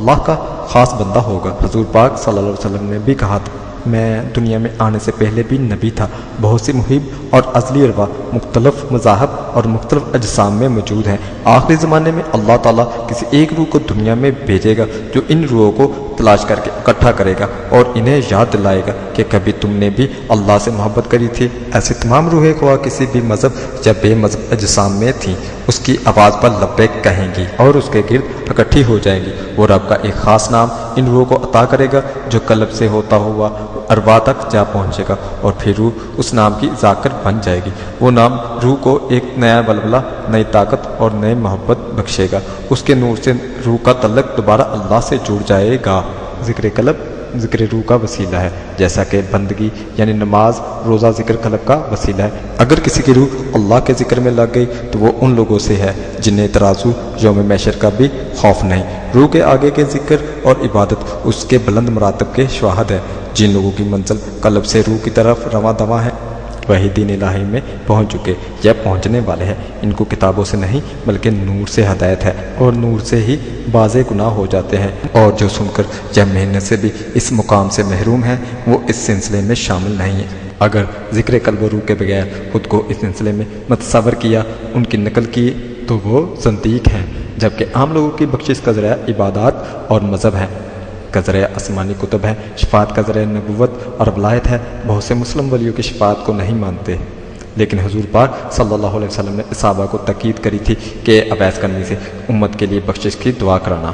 اللہ کا خاص بندہ ہوگا۔ حضور پاک صلی اللہ علیہ وسلم نے بھی کہا تھا، میں دنیا میں آنے سے پہلے بھی نبی تھا۔ بہت سی محب اور ازلی ارواح مختلف مذاہب اور مختلف اجسام میں موجود ہیں۔ آخری زمانے میں اللہ تعالیٰ کسی ایک روح کو دنیا میں بھیجے گا جو ان روحوں کو تلاش کر کے اکٹھا کرے گا اور انہیں یاد دلائے گا کہ کبھی تم نے بھی اللہ سے محبت کری تھی۔ ایسے تمام روحیں خواہ کسی بھی مذہب یا بے مذہب اجسام میں تھیں، اس کی آواز پر لبیک کہیں گی اور اس کے گرد اکٹھی ہو جائیں گی۔ وہ رب کا ایک خاص نام ان روحوں کو عطا کرے گا جو قلب سے ہوتا ہوا ارواح تک جا پہنچے گا، اور پھر روح اس نام کی ذاکر بن جائے گی۔ وہ نام روح کو ایک نیا بلبلہ، نئی طاقت اور نئی محبت بخشے گا۔ اس کے نور سے روح کا تعلق دوبارہ اللہ سے جڑ جائے گا۔ ذکر قلب ذکر روح کا وسیلہ ہے، جیسا کہ بندگی یعنی نماز روزہ ذکر قلب کا وسیلہ ہے۔ اگر کسی کی روح اللہ کے ذکر میں لگ گئی تو وہ ان لوگوں سے ہے جنہیں ترازو یوم محشر کا بھی خوف نہیں۔ روح کے آگے کے ذکر اور عبادت اس کے بلند مراتب کے شواہد ہے۔ جن لوگوں کی منزل قلب سے روح کی طرف رواں دواں ہے وہی دین الہی میں پہنچ چکے یا پہنچنے والے ہیں۔ ان کو کتابوں سے نہیں بلکہ نور سے ہدایت ہے، اور نور سے ہی باز گناہ ہو جاتے ہیں، اور جو سن کر یا محنت سے بھی اس مقام سے محروم ہیں وہ اس سلسلے میں شامل نہیں ہیں۔ اگر ذکر قلب و روح کے بغیر خود کو اس سلسلے میں متصور کیا، ان کی نقل کی، تو وہ زندیق ہیں، جبکہ عام لوگوں کی بخشش کا ذریعہ عبادات اور مذہب ہے، کا ذریعہ آسمانی کتب ہے، شفاعت کا ذریعہ نبوت اور ولایت ہے۔ بہت سے مسلم ولیوں کی شفاعت کو نہیں مانتے، لیکن حضور پاک صلی اللہ علیہ وسلم نے صحابہ کو تاکید کری تھی کہ عبیس کرنی سے امت کے لیے بخشش کی دعا کرانا۔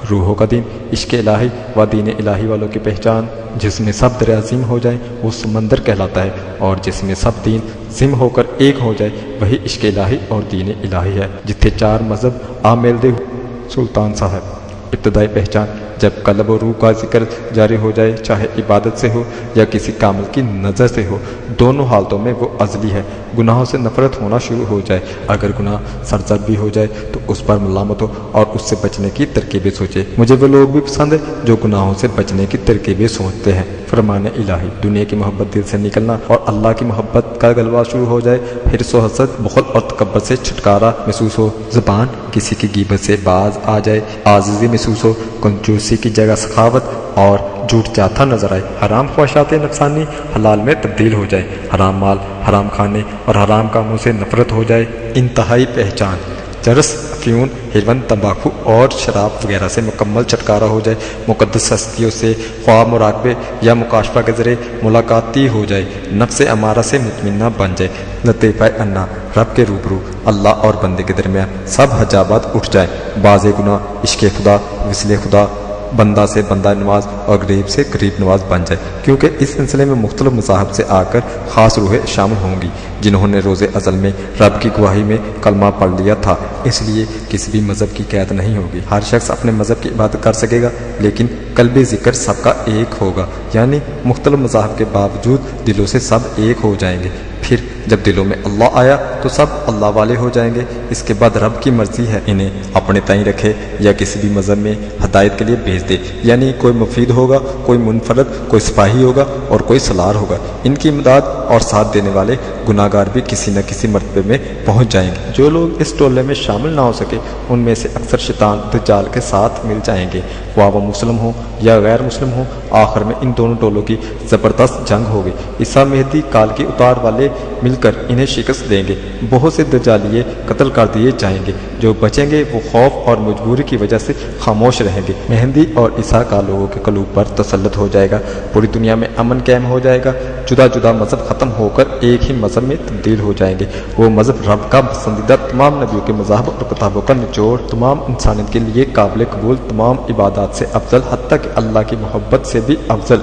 روحوں کا دین عشق الہی و دین الہی والوں کی پہچان، جس میں سب دریا ضم ہو جائیں وہ سمندر کہلاتا ہے، اور جس میں سب دین ضم ہو کر ایک ہو جائے وہی عشق الہی اور دین الہی ہے۔ جتنے چار مذہب آمیل دے سلطان صاحب۔ ابتدائی پہچان، جب قلب و روح کا ذکر جاری ہو جائے، چاہے عبادت سے ہو یا کسی کامل کی نظر سے ہو، دونوں حالتوں میں وہ ازلی ہے۔ گناہوں سے نفرت ہونا شروع ہو جائے، اگر گناہ سرزد بھی ہو جائے تو اس پر ملامت ہو اور اس سے بچنے کی ترکیبیں سوچے۔ مجھے وہ لوگ بھی پسند ہے جو گناہوں سے بچنے کی ترکیبیں سوچتے ہیں۔ فرمان الہی، دنیا کی محبت دل سے نکلنا اور اللہ کی محبت کا غلبہ شروع ہو جائے، حرص و حسد، بخل اور تکبر سے چھٹکارا محسوس ہو، زبان کسی کی غیبت سے باز آ جائے، عاجزی محسوس ہو، کنجوسی کی جگہ سخاوت اور جھوٹ چاہتا نظر آئے، حرام خواہشات نفسانی حلال میں تبدیل ہو جائے، حرام مال، حرام کھانے اور حرام کاموں سے نفرت ہو جائے۔ انتہائی پہچان، چرس، افیون، ہیروین، تمباکو اور شراب وغیرہ سے مکمل چھٹکارا ہو جائے، مقدس ہستیوں سے خواہ مراقبے یا مکاشفہ کے ذریعے ملاقاتی ہو جائے، نفس امارہ سے مطمئنہ بن جائے، لطیفہ انا، رب کے روبرو اللہ اور بندے کے درمیان سب حجابات اٹھ جائیں، باز گناہ عشق خدا، وصل خدا، بندہ سے بندہ نواز اور غریب سے غریب نواز بن جائے، کیونکہ اس سلسلے میں مختلف مذاہب سے آ کر خاص روحیں شامل ہوں گی جنہوں نے روز ازل میں رب کی گواہی میں کلمہ پڑھ لیا تھا۔ اس لیے کسی بھی مذہب کی قید نہیں ہوگی، ہر شخص اپنے مذہب کی عبادت کر سکے گا، لیکن قلبی ذکر سب کا ایک ہوگا، یعنی مختلف مذاہب کے باوجود دلوں سے سب ایک ہو جائیں گے۔ پھر جب دلوں میں اللہ آیا تو سب اللہ والے ہو جائیں گے۔ اس کے بعد رب کی مرضی ہے انہیں اپنے تئیں رکھے یا کسی بھی مذہب میں ہدایت کے لیے بھیج دے، یعنی کوئی مفید ہوگا، کوئی منفرد، کوئی سپاہی ہوگا اور کوئی سالار ہوگا۔ ان کی امداد اور ساتھ دینے والے گناہ گار بھی کسی نہ کسی مرتبے میں پہنچ جائیں گے۔ جو لوگ اس ٹولے میں شامل نہ ہو سکے ان میں سے اکثر شیطان دجال کے ساتھ مل جائیں گے، خواہ وہ مسلم ہوں یا غیر مسلم ہوں۔ آخر میں ان دونوں ٹولوں کی زبردست جنگ ہوگی۔ عیسیٰ مہدی کال کے اتار والے مل کر انہیں شکست دیں گے۔ بہت سے دجالیے قتل کر دیے جائیں گے، جو بچیں گے وہ خوف اور مجبوری کی وجہ سے خاموش رہیں گے۔ مہدی اور عیسیٰ کا لوگوں کے قلوب پر تسلط ہو جائے گا، پوری دنیا میں امن قائم ہو جائے گا، جدا جدا مذہب ختم ہو کر ایک ہی مذہب میں تبدیل ہو جائیں گے۔ وہ مذہب رب کا پسندیدہ، تمام نبیوں کے مذاہب اور کتابوں کا نچوڑ، تمام انسانیت کے لیے قابل قبول، تمام عبادات سے افضل، حتیٰ کہ اللہ کی محبت سے بھی افضل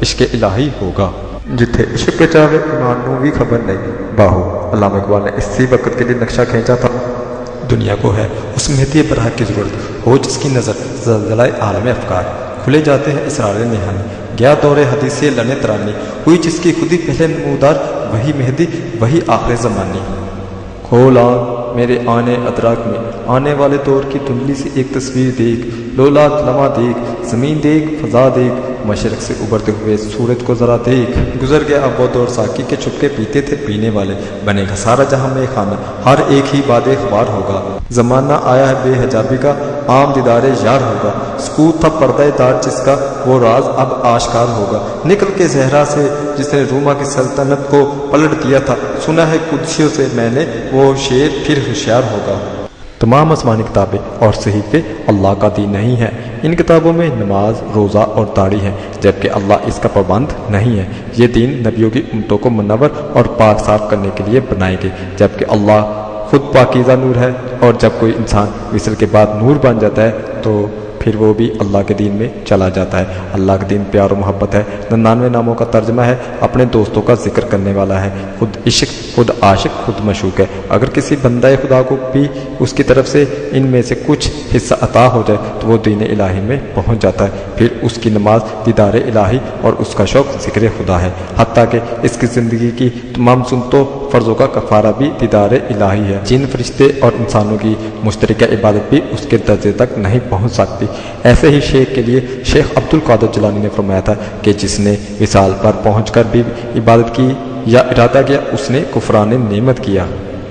عشق الہی ہوگا۔ جتھے عشق کے چاہے ایمان نو بھی خبر نہیں باہو۔ علامہ اقبال نے اسی وقت کے لیے نقشہ کھینچا تھا۔ دنیا کو ہے اس مہدی برحق کی ضرورت ہو جس کی نظر زلزلہ عالم افکار، کھلے جاتے ہیں اسرار نہانی، گیا دور حدیث لنے ترانی، ہوئی جس کی خودی پہلے نمودار، وہی مہدی وہی آخر زمانی۔ کھول آنکھ میرے آنے ادراک میں، آنے والے دور کی دھندلی سی ایک تصویر دیکھ، لولاک لمحہ دیکھ، زمین دیکھ، فضا دیکھ، مشرق سے ابھرتے ہوئے سورج کو ذرا دیکھ۔ گزر گیا اب وہ دور ساقی کے چھپکے پیتے تھے پینے والے، بنے گا سارا جہاں میں خانہ، ہر ایک ہی باد اخبار ہوگا۔ زمانہ آیا ہے بے حجابی کا، عام دیدار یار ہوگا۔ سکوت تھا پردہ دار جس کا، وہ راز اب آشکار ہوگا۔ نکل کے زہرا سے جس نے روما کی سلطنت کو پلٹ دیا تھا، سنا ہے قدسیوں سے میں نے، وہ شیر پھر ہوشیار ہوگا۔ تمام آسمانی کتابیں اور صحیفے اللہ کا دین نہیں ہے۔ ان کتابوں میں نماز، روزہ اور داڑھی ہے، جبکہ اللہ اس کا پابند نہیں ہے۔ یہ دین نبیوں کی امتوں کو منور اور پاک صاف کرنے کے لیے بنائے گئے، جبکہ اللہ خود پاکیزہ نور ہے، اور جب کوئی انسان وصل کے بعد نور بن جاتا ہے تو پھر وہ بھی اللہ کے دین میں چلا جاتا ہے۔ اللہ کا دین پیار و محبت ہے۔ 99 ناموں کا ترجمہ ہے اپنے دوستوں کا ذکر کرنے والا ہے، خود عشق، خود عاشق، خود مشوق ہے۔ اگر کسی بندہ خدا کو بھی اس کی طرف سے ان میں سے کچھ حصہ عطا ہو جائے تو وہ دین الہی میں پہنچ جاتا ہے، پھر اس کی نماز دیدار الہی اور اس کا شوق ذکر خدا ہے، حتیٰ کہ اس کی زندگی کی تمام سنتوں فرضوں کا کفارہ بھی دیدار الہی ہے۔ جن فرشتے اور انسانوں کی مشترکہ عبادت بھی اس کے درجے تک نہیں پہنچ سکتی۔ ایسے ہی شیخ کے لیے شیخ عبد القادر جیلانی نے فرمایا تھا کہ جس نے وصال پر پہنچ کر بھی عبادت کی یا ارادہ کیا، اس نے کفران نعمت کیا۔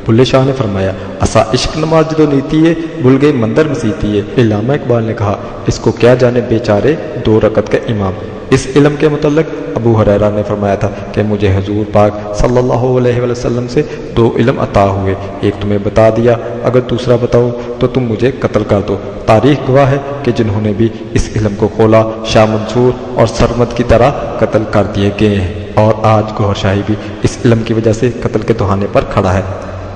بلے شاہ نے فرمایا، اسا عشق نماز جدو نیتی ہے، بھول گئے مندر مسیتی ہے۔ علامہ اقبال نے کہا، اس کو کیا جانے بیچارے 2 رکعت کا امام۔ اس علم کے متعلق ابو ہریرہ نے فرمایا تھا کہ مجھے حضور پاک صلی اللہ علیہ وسلم سے 2 علم عطا ہوئے، ایک تمہیں بتا دیا، اگر دوسرا بتاؤ تو تم مجھے قتل کر دو۔ تاریخ گواہ ہے کہ جنہوں نے بھی اس علم کو کھولا شاہ منصور اور سرمد کی طرح قتل کر دیے گئے ہیں، اور آج گوھر شاہی بھی اس علم کی وجہ سے قتل کے دہانے پر کھڑا ہے۔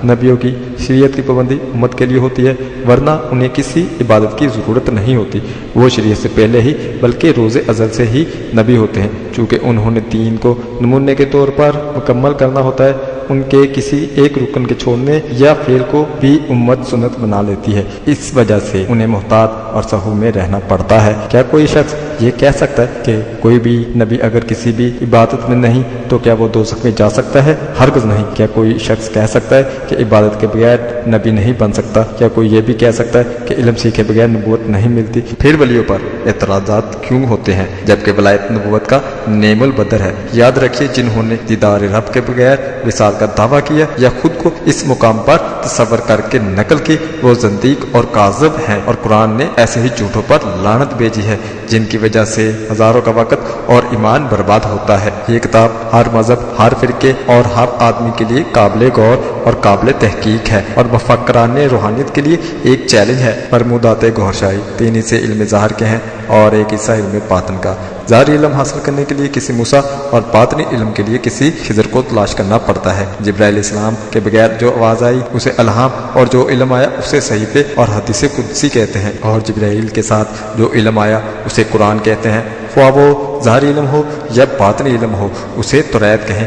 نبیوں کی شریعت کی پابندی امت کے لیے ہوتی ہے، ورنہ انہیں کسی عبادت کی ضرورت نہیں ہوتی۔ وہ شریعت سے پہلے ہی بلکہ روز ازل سے ہی نبی ہوتے ہیں، چونکہ انہوں نے دین کو نمونے کے طور پر مکمل کرنا ہوتا ہے۔ ان کے کسی ایک رکن کے چھوڑنے یا فعل کو بھی امت سنت بنا لیتی ہے، اس وجہ سے انہیں محتاط اور صحو میں رہنا پڑتا ہے۔ کیا کوئی شخص یہ کہہ سکتا ہے کہ کوئی بھی نبی اگر کسی بھی عبادت میں نہیں تو کیا وہ دوزخ میں جا سکتا ہے؟ ہرگز نہیں۔ کیا کوئی شخص کہہ سکتا ہے کہ عبادت کے بغیر نبی نہیں بن سکتا؟ کیا کوئی یہ بھی کہہ سکتا ہے کہ علم سیکھے بغیر نبوت نہیں ملتی؟ پھر ولیوں پر اعتراضات کیوں ہوتے ہیں جبکہ ولایت نبوت کا نعم البدر ہے؟ یاد رکھیے، جنہوں نے دیدار رب کے بغیر وصال کا دعویٰ کیا یا خود کو اس مقام پر تصور کر کے نقل کی، وہ زندیق اور کاذب ہیں، اور قرآن نے ایسے ہی جھوٹوں پر لعنت بھیجی ہے جن کی وجہ سے ہزاروں کا وقت اور ایمان برباد ہوتا ہے۔ یہ کتاب ہر مذہب، ہر فرقے اور ہر آدمی کے لیے قابل غور اور قابل تحقیق ہے، اور مفکران روحانیت کے لیے ایک چیلنج ہے۔ فرمودات گوھر شاہی 3 حصے علم ظاہر کے ہیں اور 1 حصہ علم باطن کا۔ ظاہری علم حاصل کرنے کے لیے کسی موسیٰ اور باطنی علم کے لیے کسی خضر کو تلاش کرنا پڑتا ہے۔ جبرائیل علیہ السلام کے بغیر جو آواز آئی اسے الہام، اور جو علم آیا اسے صحیفے اور حدیث قدسی کہتے ہیں، اور جبرائیل کے ساتھ جو علم آیا اسے قرآن کہتے ہیں۔ خواہ وہ ظاہری علم ہو یا باطنی علم ہو، اسے توریت کہیں،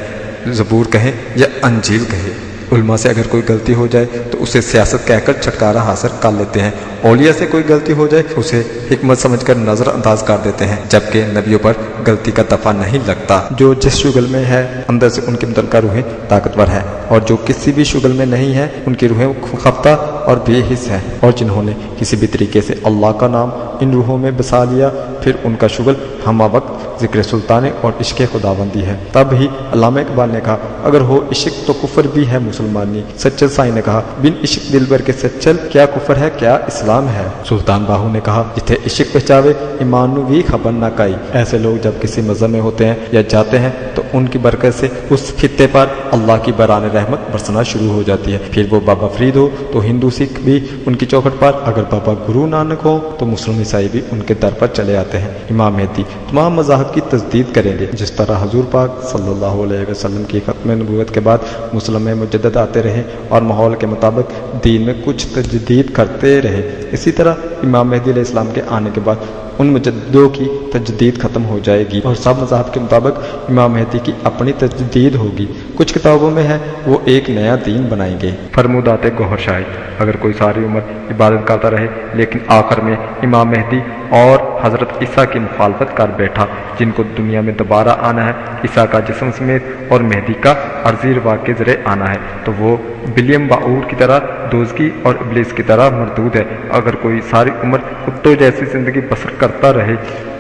زبور کہیں یا انجیل کہیں۔ علماء سے اگر کوئی غلطی ہو جائے تو اسے سیاست کہہ کر چھٹکارا حاصل کر لیتے ہیں، اولیاء سے کوئی غلطی ہو جائے اسے حکمت سمجھ کر نظر انداز کر دیتے ہیں، جبکہ نبیوں پر غلطی کا دفع نہیں لگتا۔ جو جس شغل میں ہے اندر سے ان کی متعلقہ روحیں طاقتور ہیں، اور جو کسی بھی شغل میں نہیں ہے ان کی روحیں خفتہ اور بے حس ہیں، اور جنہوں نے کسی بھی طریقے سے اللہ کا نام ان روحوں میں بسا لیا پھر ان کا شغل ہمہ وقت ذکر سلطان اور عشق خداوندی ہے۔ تب ہی علامہ اقبال نے کہا، اگر ہو عشق تو کفر بھی ہے مسلمانی۔ سچل سائی نے کہا، بن عشق دلبر کے سچل، کیا کفر ہے کیا اسلام ہے۔ سلطان باہو نے کہا، جتھے عشق پہچاوے ایمان نو بھی خبر نہ کائی۔ ایسے لوگ جب کسی مذہب میں ہوتے ہیں یا جاتے ہیں تو ان کی برکت سے اس خطے پر اللہ کی بران رحمت برسنا شروع ہو جاتی ہے۔ پھر وہ بابا فرید ہو تو ہندو سکھ بھی ان کی چوکھٹ پر، اگر بابا گرو نانک ہو تو مسلم عیسائی بھی ان کے در پر چلے آتے ہیں۔ امام مہدی تمام مذاہب کی تجدید کریں گے، جس طرح حضور پاک صلی اللہ علیہ وسلم کی ختم نبوت کے بعد مسلم میں مجدد آتے رہے اور ماحول کے مطابق دین میں کچھ تجدید کرتے رہے، اسی طرح امام مہدی علیہ السلام کے آنے کے بعد ان مجددوں کی تجدید ختم ہو جائے گی اور سب مذاہب کے مطابق امام مہدی کی اپنی تجدید ہوگی۔ کچھ کتابوں میں ہے وہ ایک نیا دین بنائیں گے۔ فرمودات گوھر شاہی، اگر کوئی ساری عمر عبادت کرتا رہے لیکن آخر میں امام مہدی اور حضرت عیسیٰ کی مخالفت کر بیٹھا جن کو دنیا میں دوبارہ آنا ہے، عیسیٰ کا جسم سمیت اور مہدی کا عرضی روا کے ذریعے آنا ہے، تو وہ بلیم باعور کی طرح دوزخی اور ابلیس کی طرح مردود ہے۔ اگر کوئی ساری عمر کتوں جیسی زندگی بسر کرتا رہے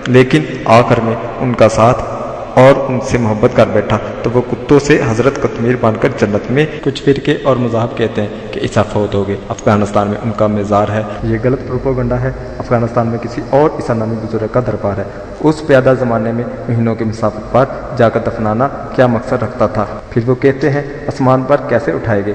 لیکن آخر میں ان کا ساتھ اور ان سے محبت کر بیٹھا تو وہ کتوں سے حضرت قطمیر بن کر جنت میں۔ کچھ فرقے اور مذاہب کہتے ہیں کہ عیسیٰ فوت ہو گئے، افغانستان میں ان کا مزار ہے۔ یہ غلط پروپیگنڈا ہے۔ افغانستان میں کسی اور عیسیٰ نامی بزرگ کا دربار ہے۔ اس پیادہ زمانے میں مہینوں کی مسافت پر جا کر دفنانا کیا مقصد رکھتا تھا؟ پھر وہ کہتے ہیں آسمان پر کیسے اٹھائے گئے؟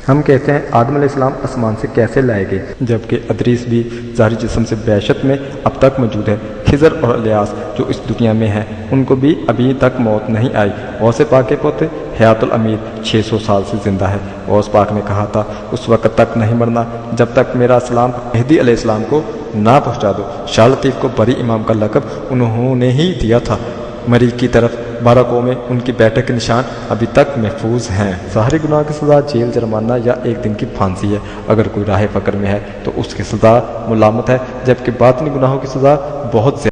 ہم کہتے ہیں آدم علیہ السلام آسمان سے کیسے لائے گئے، جبکہ ادریس بھی ظاہری جسم سے بعثت میں اب تک موجود ہے۔ خضر اور الیاس جو اس دنیا میں ہیں ان کو بھی ابھی تک موت نہیں آئی۔ غوث پاک کے پوتے حیات الامیر 600 سال سے زندہ ہے۔ غوث پاک نے کہا تھا اس وقت تک نہیں مرنا جب تک میرا سلام مہدی علیہ السلام کو نہ پہنچا دو۔ شاہ لطیف کو بری امام کا لقب انہوں نے ہی دیا تھا۔ مریخ کی طرف 12 قومیں ان کی بیٹھک کے نشان ابھی تک محفوظ ہیں۔ ظاہری گناہ کی سزا جیل، جرمانہ یا 1 دن کی پھانسی ہے۔ اگر کوئی راہ فقر میں ہے تو اس کی سزا ملامت ہے، جبکہ باطنی گناہوں کی سزا بہت زیادہ